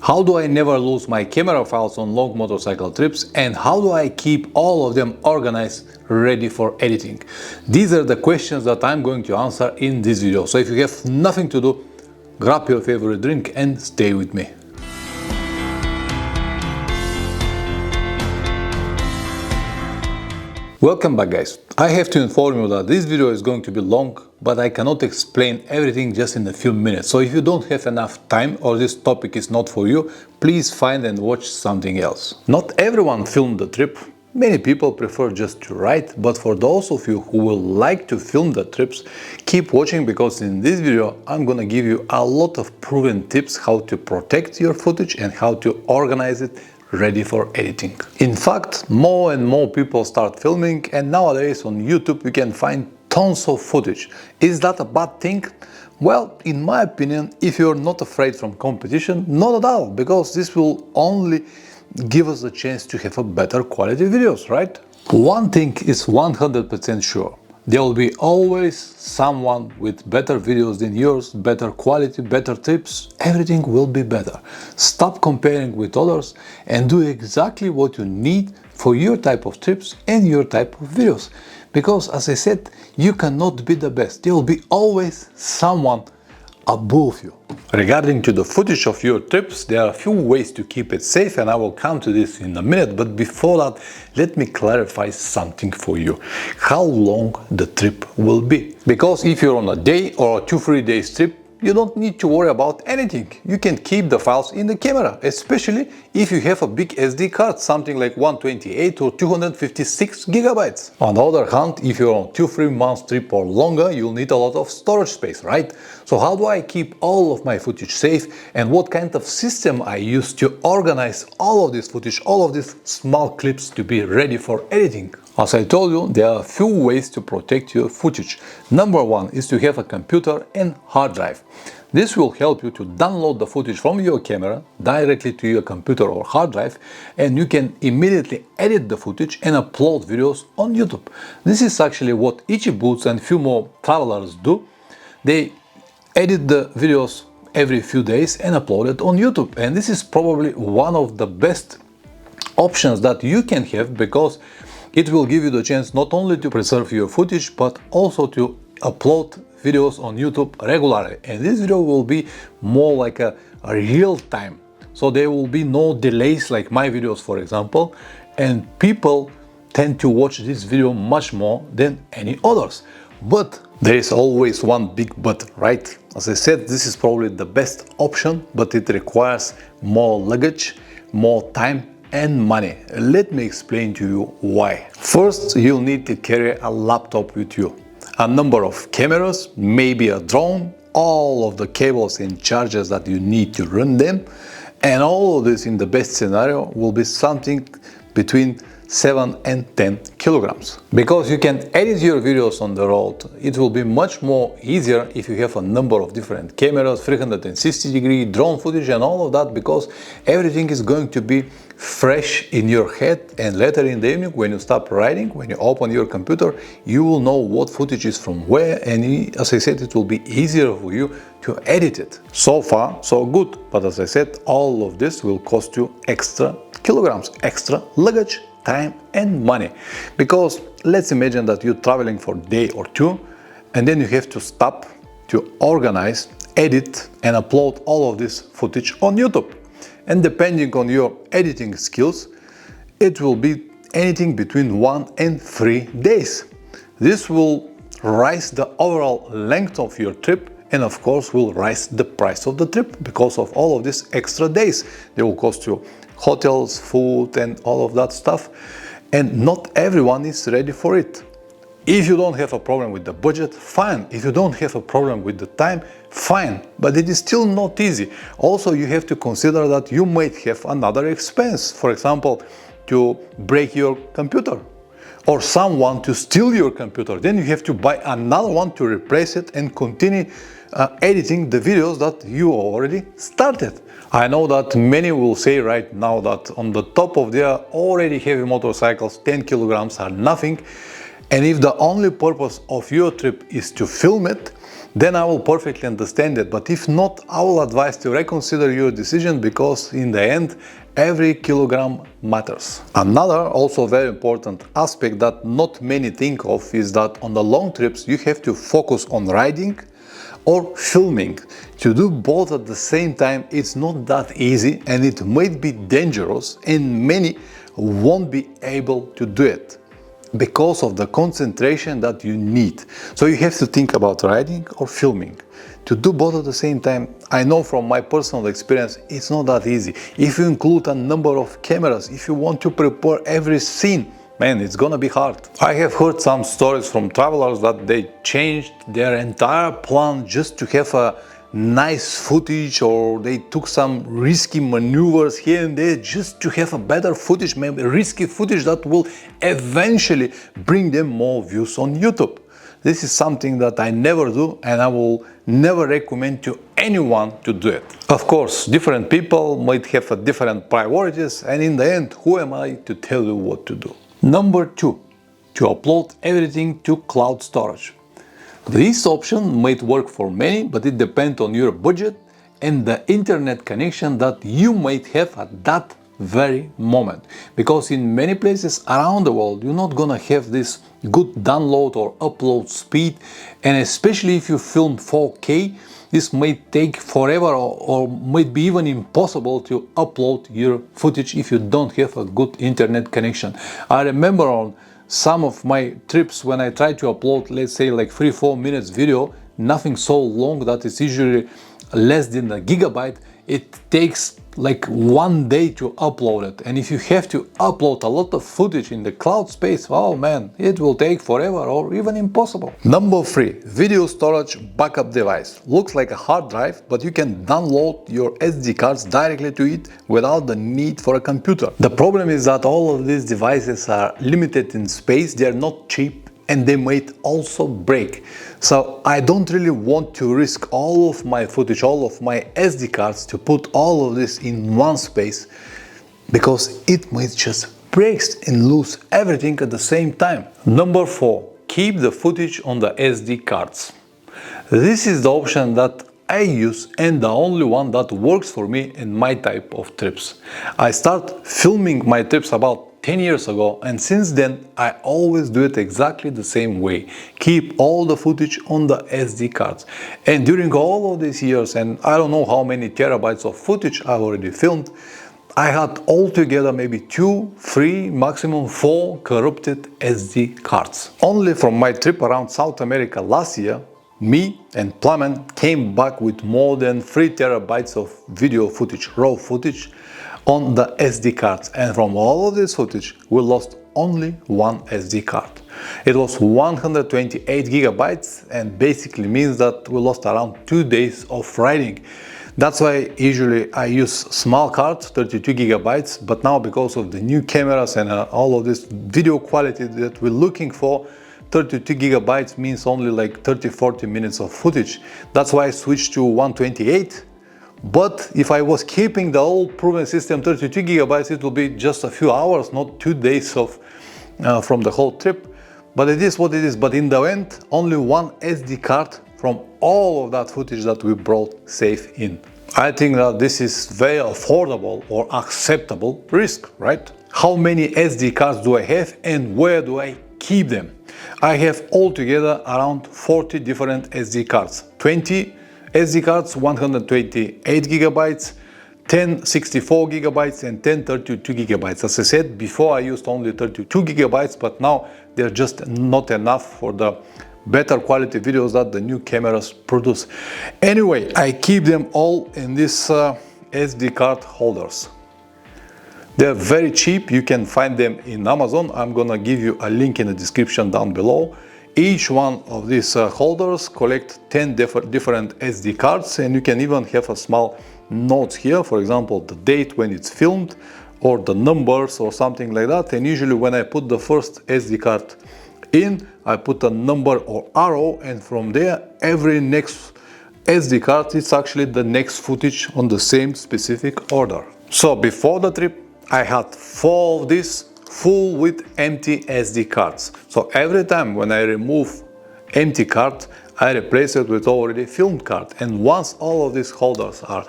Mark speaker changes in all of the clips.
Speaker 1: How do I never lose my camera files on long motorcycle trips, and how do I keep all of them organized, ready for editing? These are the questions that I'm going to answer in this video. So if you have nothing to do, grab your favorite drink and stay with me. Welcome back, guys. I have to inform you that this video is going to be long, but I cannot explain everything just in a few minutes. So if you don't have enough time or this topic is not for you, please find and watch something else. Not everyone filmed the trip. Many people prefer just to write, but for those of you who will like to film the trips, keep watching, because in this video I'm gonna give you a lot of proven tips how to protect your footage and how to organize it ready for editing. In fact, more and more people start filming, and nowadays on YouTube you can find tons of footage. Is that a bad thing? Well, in my opinion, if you're not afraid from competition, not at all, because this will only give us a chance to have a better quality videos, right? One thing is 100% sure. There will be always someone with better videos than yours, better quality, better tips. Everything will be better. Stop comparing with others and do exactly what you need for your type of tips and your type of videos. Because as I said, you cannot be the best. There will be always someone above you. Regarding to the footage of your trips, there are a few ways to keep it safe, and I will come to this in a minute, but before that, let me clarify something for you. How long the trip will be. Because if you're on a day or a 2-3 days trip, you don't need to worry about anything. You can keep the files in the camera, especially if you have a big SD card, something like 128 or 256 gigabytes. On the other hand, if you're on 2-3 months trip or longer, you'll need a lot of storage space, right? So how do I keep all of my footage safe, and what kind of system I use to organize all of this footage, all of these small clips to be ready for editing? As I told you, there are a few ways to protect your footage. Number one is to have a computer and hard drive. This will help you to download the footage from your camera directly to your computer or hard drive, and you can immediately edit the footage and upload videos on YouTube. This is actually what Itchy Boots and few more travelers do. They edit the videos every few days and upload it on YouTube, and this is probably one of the best options that you can have, because it will give you the chance not only to preserve your footage, but also to upload videos on YouTube regularly. And this video will be more like a real time. So there will be no delays like my videos, for example, and people tend to watch this video much more than any others. But there is always one big but, right? As I said, this is probably the best option, but it requires more luggage, more time and money. Let me explain to you why. First, you'll need to carry a laptop with you, a number of cameras, maybe a drone, all of the cables and chargers that you need to run them, and all of this in the best scenario will be something between 7 and 10 kilograms. Because you can edit your videos on the road, it will be much more easier if you have a number of different cameras, 360-degree drone footage and all of that, because everything is going to be fresh in your head, and later in the evening when you stop writing, when you open your computer, you will know what footage is from where, and as I said, it will be easier for you to edit it. So far, so good, but as I said, all of this will cost you extra kilograms, extra luggage, time and money. Because let's imagine that you're traveling for a day or two, and then you have to stop to organize, edit and upload all of this footage on YouTube. And depending on your editing skills, it will be anything between 1 and 3 days. This will raise the overall length of your trip, and of course will raise the price of the trip because of all of these extra days. They will cost you hotels, food and all of that stuff, and not everyone is ready for it. If you don't have a problem with the budget, fine. If you don't have a problem with the time, fine. But it is still not easy. Also, you have to consider that you might have another expense. For example, to break your computer, or someone to steal your computer. Then you have to buy another one to replace it and continue editing the videos that you already started. I know that many will say right now that on the top of their already heavy motorcycles, 10 kilograms are nothing. And if the only purpose of your trip is to film it, then I will perfectly understand it. But if not, I will advise to reconsider your decision, because in the end, every kilogram matters. Another also very important aspect that not many think of is that on the long trips you have to focus on riding or filming. To do both at the same time, it's not that easy, and it might be dangerous, and many won't be able to do it because of the concentration that you need. So you have to think about riding or filming. To do both at the same time, I know from my personal experience, it's not that easy. If you include a number of cameras, if you want to prepare every scene, man, it's gonna be hard. I have heard some stories from travelers that they changed their entire plan just to have a nice footage, or they took some risky maneuvers here and there just to have a better footage, maybe risky footage that will eventually bring them more views on YouTube. This is something that I never do, and I will never recommend to anyone to do it. Of course, different people might have a different priorities, and in the end, who am I to tell you what to do? Number 2, to upload everything to cloud storage. This option might work for many, but it depends on your budget and the internet connection that you might have at that very moment. Because in many places around the world, you're not gonna have this good download or upload speed, and especially if you film 4K, this might take forever, or might be even impossible to upload your footage if you don't have a good internet connection. I remember on some of my trips when I try to upload, let's say like 3-4 minutes video, nothing so long that is usually less than a gigabyte, it takes like 1 day to upload it. And if you have to upload a lot of footage in the cloud space, oh man, it will take forever or even impossible. Number 3, video storage backup device. Looks like a hard drive, but you can download your SD cards directly to it without the need for a computer. The problem is that all of these devices are limited in space, they are not cheap, and they might also break. So I don't really want to risk all of my footage, all of my SD cards, to put all of this in one space, because it might just break and lose everything at the same time. Number 4, keep the footage on the SD cards. This is the option that I use, and the only one that works for me in my type of trips. I start filming my trips about 10 years ago, and since then I always do it exactly the same way. Keep all the footage on the SD cards. And during all of these years, and I don't know how many terabytes of footage I've already filmed, I had altogether maybe 2, 3, maximum 4 corrupted SD cards. Only from my trip around South America last year, me and Plamen came back with more than 3 terabytes of video footage, raw footage, on the SD cards, and from all of this footage we lost only one SD card. It was 128 gigabytes, and basically means that we lost around 2 days of riding. That's why usually I use small cards, 32 gigabytes, but now because of the new cameras and all of this video quality that we're looking for, 32 gigabytes means only like 30-40 minutes of footage. That's why I switched to 128. But if I was keeping the old proven system 32 gigabytes, it will be just a few hours, not 2 days of from the whole trip. But it is what it is. But in the end, only one SD card from all of that footage that we brought safe in. I think that this is very affordable or acceptable risk, right? How many SD cards do I have, and where do I keep them? I have altogether around 40 different SD cards. 20 SD cards, 128 gigabytes, 10 64 gigabytes, and 10 32 gigabytes. As I said before, I used only 32 gigabytes, but now they're just not enough for the better quality videos that the new cameras produce. Anyway, I keep them all in these SD card holders. They're very cheap, you can find them in Amazon. I'm gonna give you a link in the description down below. Each one of these holders collect 10 different SD cards, and you can even have a small notes here, for example the date when it's filmed, or the numbers or something like that. And usually when I put the first SD card in, I put a number or arrow, and from there every next SD card is actually the next footage on the same specific order. So before the trip I had 4 of these full with empty SD cards. So every time when I remove empty card, I replace it with already film card. And once all of these holders are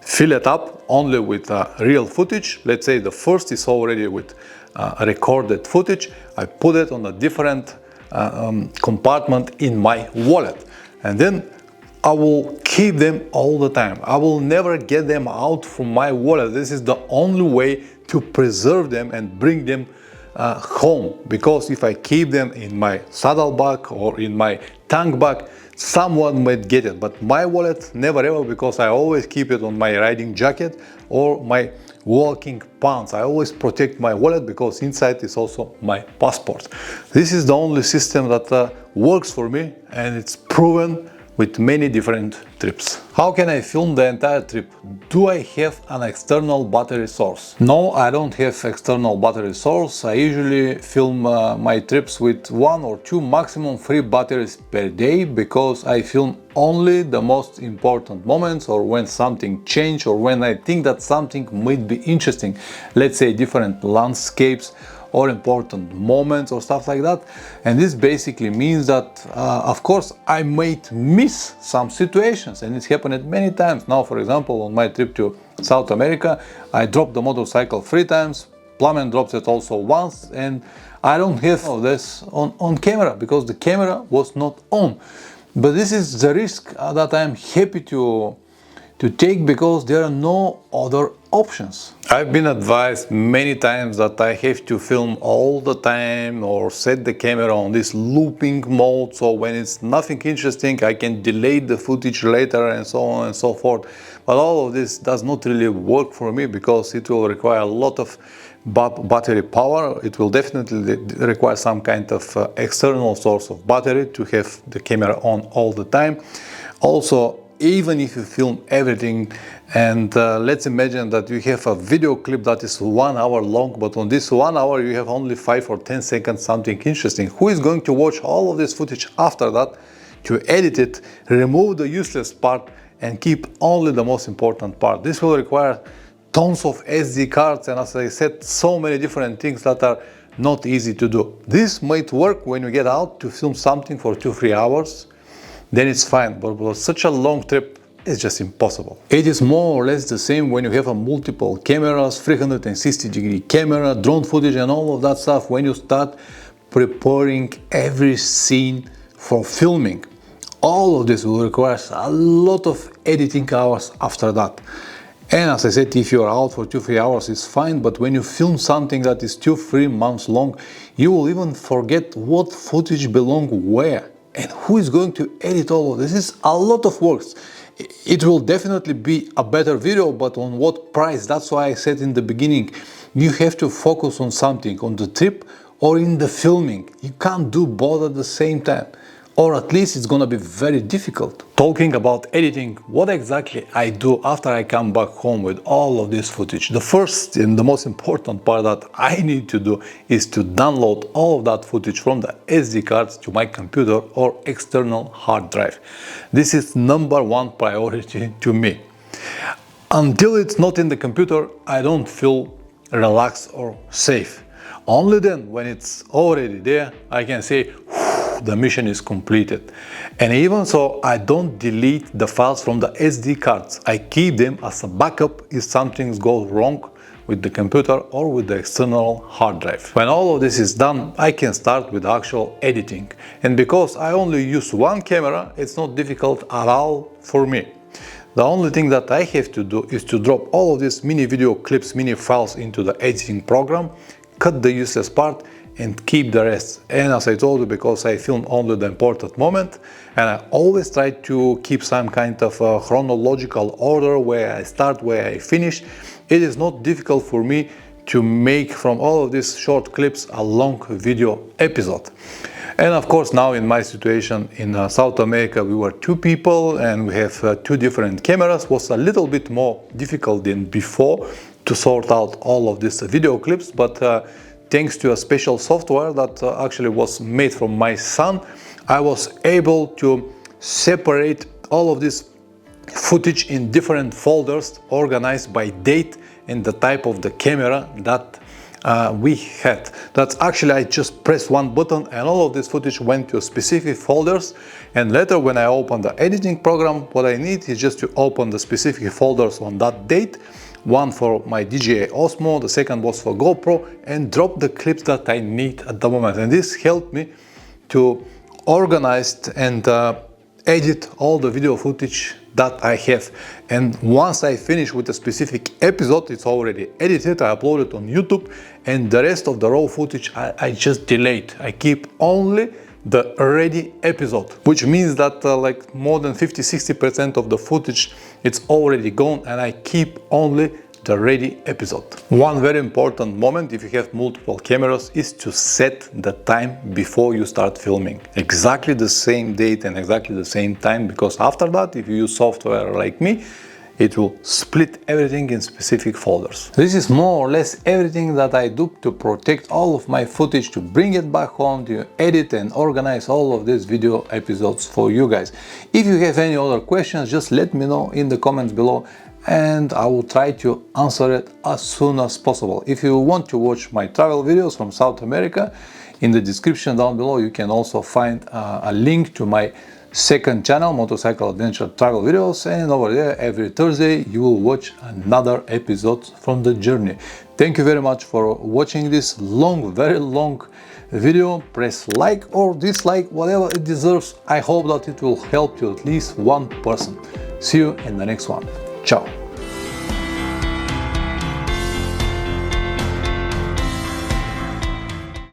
Speaker 1: filled up only with real footage, let's say the first is already with recorded footage, I put it on a different compartment in my wallet. And then I will keep them all the time. I will never get them out from my wallet. This is the only way to preserve them and bring them home. Because if I keep them in my saddlebag or in my tank bag, someone might get it. But my wallet, never ever, because I always keep it on my riding jacket or my walking pants. I always protect my wallet because inside is also my passport. This is the only system that works for me, and it's proven with many different trips. How can I film the entire trip? Do I have an external battery source? No, I don't have external battery source. I usually film my trips with 1 or 2, maximum 3 batteries per day, because I film only the most important moments, or when something changes, or when I think that something might be interesting. Let's say different landscapes or important moments or stuff like that. And this basically means that of course I might miss some situations, and it's happened many times. Now, for example, on my trip to South America, I dropped the motorcycle 3 times, Plamen drops it also once, and I don't have all this on camera because the camera was not on. But this is the risk that I'm happy to take, because there are no other options. I've been advised many times that I have to film all the time or set the camera on this looping mode, so when it's nothing interesting I can delay the footage later and so on and so forth. But all of this does not really work for me, because it will require a lot of battery power. It will definitely require some kind of external source of battery to have the camera on all the time. Also, even if you film everything, and let's imagine that you have a video clip that is 1 hour long, but on this 1 hour you have only 5 or 10 seconds something interesting. Who is going to watch all of this footage after that, to edit it, remove the useless part and keep only the most important part? This will require tons of SD cards, and as I said, so many different things that are not easy to do. This might work when you get out to film something for 2-3 hours, then it's fine, but for such a long trip, it's just impossible. It is more or less the same when you have a multiple cameras, 360-degree camera, drone footage and all of that stuff. When you start preparing every scene for filming, all of this will require a lot of editing hours after that. And as I said, if you're out for 2-3 hours, it's fine, but when you film something that is 2-3 months long, you will even forget what footage belongs where. And who is going to edit all of this? This is a lot of work. It will definitely be a better video, but on what price? That's why I said in the beginning, you have to focus on something, on the trip or in the filming. You can't do both at the same time, or at least it's gonna be very difficult. Talking about editing, what exactly I do after I come back home with all of this footage. The first and the most important part that I need to do is to download all of that footage from the SD cards to my computer or external hard drive. This is #1 priority to me. Until it's not in the computer, I don't feel relaxed or safe. Only then, when it's already there, I can say, the mission is completed. And even so, I don't delete the files from the SD cards. I keep them as a backup if something goes wrong with the computer or with the external hard drive. When all of this is done, I can start with actual editing. And because I only use one camera, it's not difficult at all for me. The only thing that I have to do is to drop all of these mini video clips, mini files into the editing program, cut the useless part, and keep the rest. And as I told you, because I film only the important moment, and I always try to keep some kind of a chronological order, where I start, where I finish, it is not difficult for me to make from all of these short clips a long video episode. And of course, now in my situation in South America, we were 2 people and we have 2 different cameras. Was a little bit more difficult than before to sort out all of these video clips, but thanks to a special software that actually was made from my son, I was able to separate all of this footage in different folders, organized by date and the type of the camera that we had. That's actually, I just pressed one button and all of this footage went to specific folders, and later when I open the editing program, what I need is just to open the specific folders on that date. One for my DJI Osmo, the second was for GoPro, and drop the clips that I need at the moment. And this helped me to organize and edit all the video footage that I have. And once I finish with a specific episode, it's already edited, I upload it on YouTube, and the rest of the raw footage I just delete. I keep only the ready episode, which means that like more than 50-60% of the footage it's already gone, and I keep only the ready episode. One very important moment if you have multiple cameras is to set the time before you start filming. Exactly the same date and exactly the same time, because after that, if you use software like me, it will split everything in specific folders. This is more or less everything that I do to protect all of my footage, to bring it back home, to edit and organize all of these video episodes for you guys. If you have any other questions, just let me know in the comments below, and I will try to answer it as soon as possible. If you want to watch my travel videos from South America, in the description down below you can also find a link to my second channel, Motorcycle Adventure Travel Videos, and over there every Thursday you will watch another episode from the journey. Thank you very much for watching this long, very long video. Press like or dislike, whatever it deserves. I hope that it will help you at least one person. See you in the next one. Ciao.